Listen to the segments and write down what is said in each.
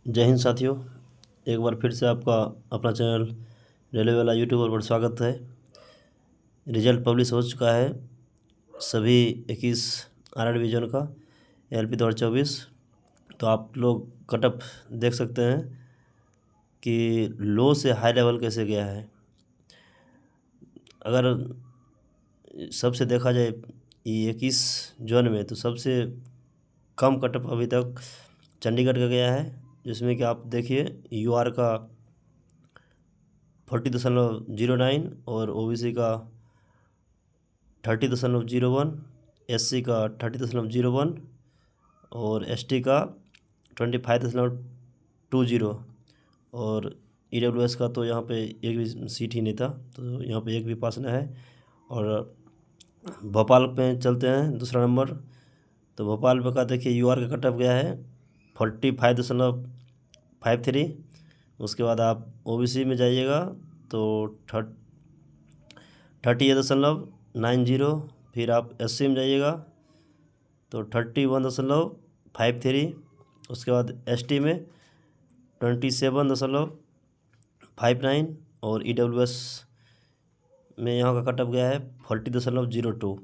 जय हिंद साथियों। एक बार फिर से आपका अपना चैनल रेलवे वाला यूट्यूबर पर स्वागत है। रिजल्ट पब्लिश हो चुका है सभी 21 आर डिवीज़न का LP 2024। तो आप लोग कटअप देख सकते हैं कि लो से हाई लेवल कैसे गया है। अगर सबसे देखा जाए ये 21 जोन में, तो सबसे कम कटअप अभी तक चंडीगढ़ का गया है, जिसमें कि आप देखिए UR का 40.09 और OBC का 30.01, SC का 30.01 और ST का 25.20 और EWS का तो यहाँ पे एक भी सीट ही नहीं था, तो यहाँ पे एक भी पास नहीं है। और भोपाल पे चलते हैं दूसरा नंबर। तो भोपाल पे का देखिए UR का कटअप गया है 45.53। उसके बाद आप OBC में जाइएगा तो 38.90। फिर आप SC में जाइएगा तो 31.53। उसके बाद ST में 27.59 और EWS में यहाँ का कटअप गया है 40.02।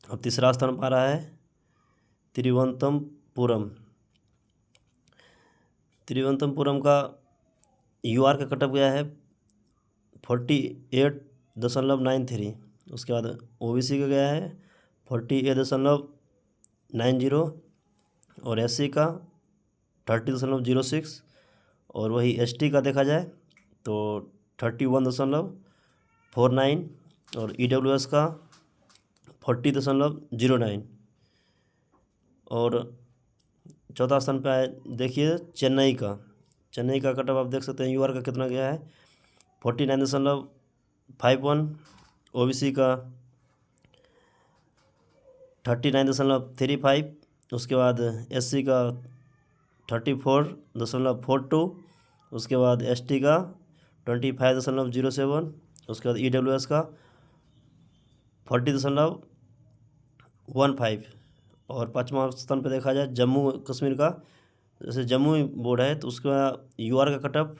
अब तीसरा स्थान पा रहा है तिरुवनंतपुरम। तिरुवनंतपुरम का UR का कटअप गया है 48.93। उसके बाद OBC का गया है 48.90 और SC का 30.06 और वही ST का देखा जाए तो 31.49 और EWS का 40.09। और चौथा स्थान पे आए देखिए चेन्नई का कटअप आप देख सकते हैं UR का कितना गया है 49.51। OBC का 39.35। उसके बाद SC का 34.42। उसके बाद ST का 25.07। उसके बाद EWS का 40.15। और पाँचवा स्थान पे देखा जाए जम्मू कश्मीर का, जैसे जम्मू बोर्ड है तो उसका UR का कटअप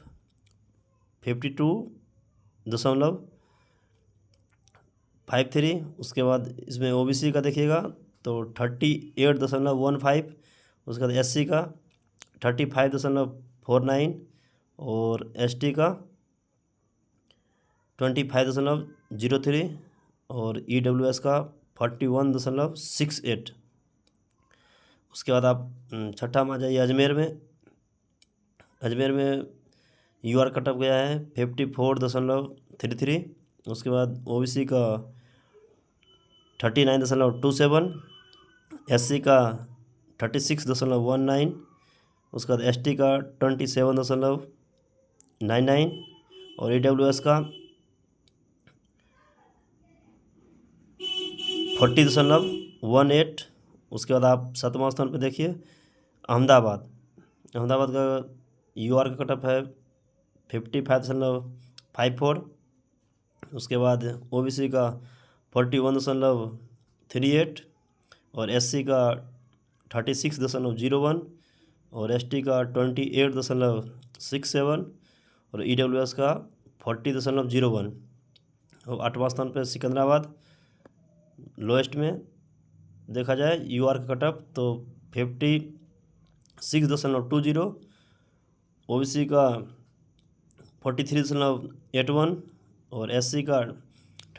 52.53। उसके बाद इसमें OBC का देखिएगा तो 38.15। उसके बाद SC का 35.49 और ST का 25.03 और EWS का 41.68। उसके बाद आप छठा में आ जाइए अजमेर में। UR कटअप गया है 54.33। उसके बाद OBC का 39.27, SC का 36.19। उसके बाद ST का 27.99 और EWS का 40.18। उसके बाद आप सातवां स्थान पे देखिए अहमदाबाद का UR का कटअप है 55.54। उसके बाद OBC का 41.38 और SC का 36.01 और ST का 28.67 और EWS का 40.01। और आठवां स्थान पर सिकंदराबाद लोएस्ट में देखा जाए UR का कटअप तो 56.20। OBC का 43.81 और SC का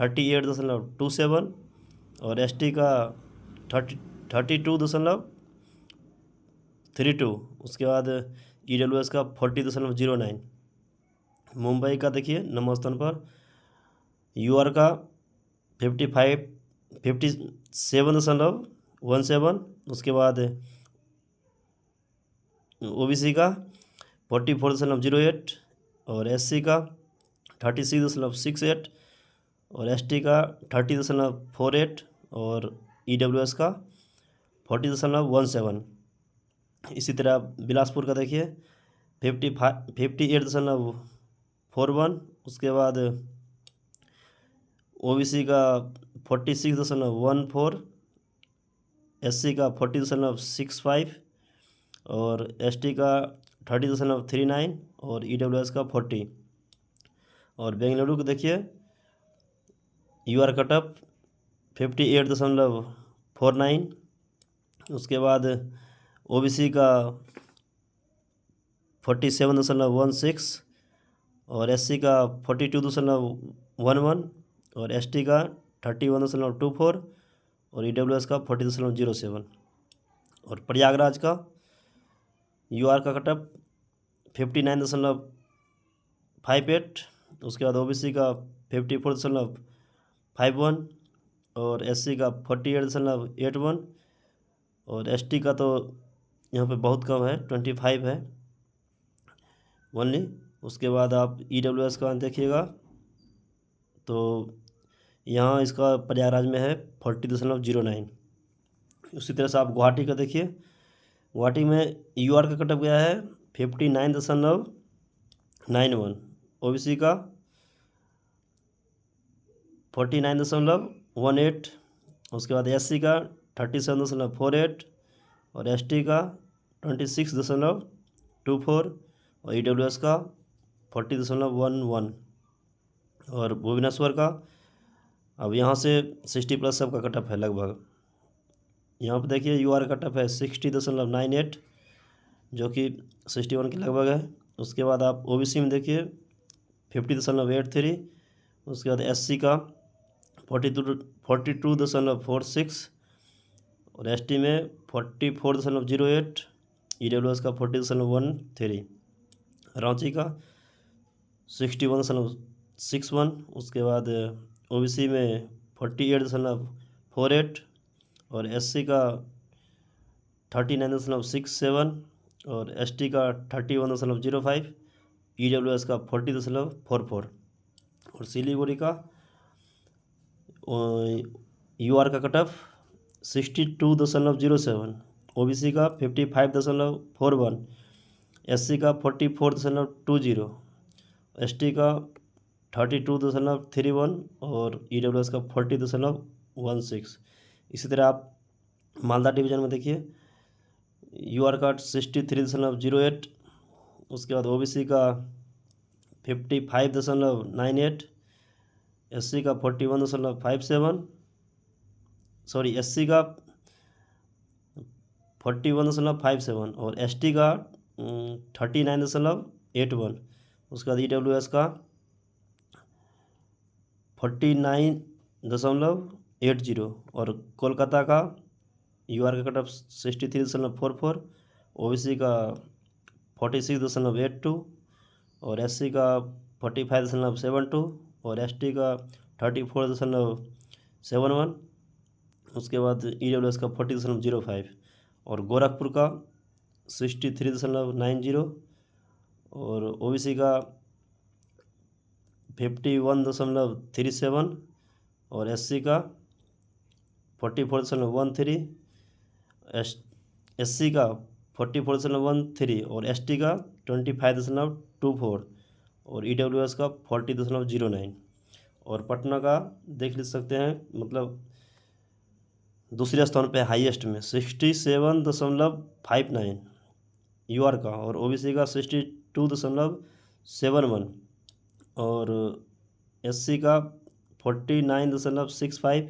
38.27 और ST का 32.32। उसके बाद EWS का 40.09। मुंबई का देखिए नंबर स्थान पर UR का 57.17। उसके बाद OBC का 44.08 और SC का 36.68 और ST का 30.48 और EWS का 40.17। इसी तरह बिलासपुर का देखिए 58.41। उसके बाद OBC का 46.14, SC का 40.65 और ST का 30.39 और EWS का 40। और बेंगलुरु को देखिए UR कटअप 58.49। उसके बाद OBC का 47.16 और SC का 42.11 और ST का 31.24 और EWS का 40.07। और प्रयागराज का UR का कटअप 59.58। उसके बाद OBC का 54.51 और SC का 48.81 और ST का तो यहाँ पे बहुत कम है, 25 है ओनली। उसके बाद आप EWS का देखिएगा तो यहाँ इसका प्रयागराज में है 40.09। उसी तरह से आप गुवाहाटी का देखिए, गुवाहाटी में UR का कटअप गया है 59.91, OBC का 49.18, उसके बाद SC का 37.48 और ST का 26.24 और EWS का 40.11। और भुवनेश्वर का अब यहाँ से 60+ सबका कटअप है लगभग। यहाँ पर देखिए UR कटअप है 60.98 जो कि 61 के लगभग है। उसके बाद आप OBC में देखिए 50.83, उसके बाद SC का 42.46 और ST में 44.08, EWS का 40.13, रांची का 61.61, उसके बाद OBC में 48.48 और SC का 39.67 और ST का 31.05, EWS का 40.44। और सिलीगुड़ी का UR का कटअप 62.07, OBC का 55.41, SC का 44.20, ST का 32.31 और EWS का 40.16। इसी तरह आप मालदा डिवीज़न में देखिए UR का 63.08, उसके बाद OBC का 55.98, SC का 41.57, सॉरी SC का 41.57 और ST का 39.81। उसके बाद EWS का 49.80 और कोलकाता का UR का कटअप 63.44, OBC का 46.82 और SC का 45.72 और ST का 34.71। उसके बाद EWS का 40.05 और गोरखपुर का 63.90 और OBC का 51.37 और SC का 44.13, SC का 44.13 और ST का 25.24 और EWS का 40.09। और पटना का देख ले सकते हैं, मतलब दूसरे स्थान पे हाईएस्ट में 67.59 UR का और OBC का 62.71 और SC का 49.65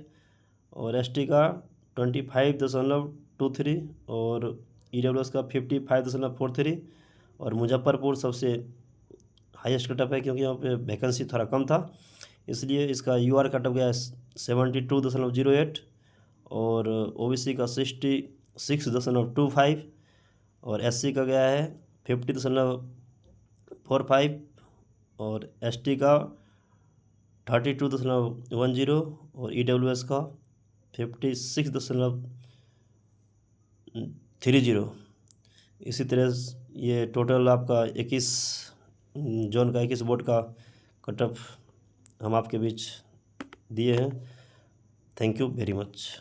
और ST का 25.23 और EWS का 55.43। और मुजफ्फरपुर सबसे हाईएस्ट कटअप है क्योंकि यहाँ पे वैकेंसी थोड़ा कम था, इसलिए इसका UR कटअप गया है 72.08 और OBC का 66.25 और SC का गया है 50.45 और ST का 32.10 और EWS का 56.30। इसी तरह ये टोटल आपका 21 जोन का 21 बोर्ड का कटअप हम आपके बीच दिए हैं। Thank you very much.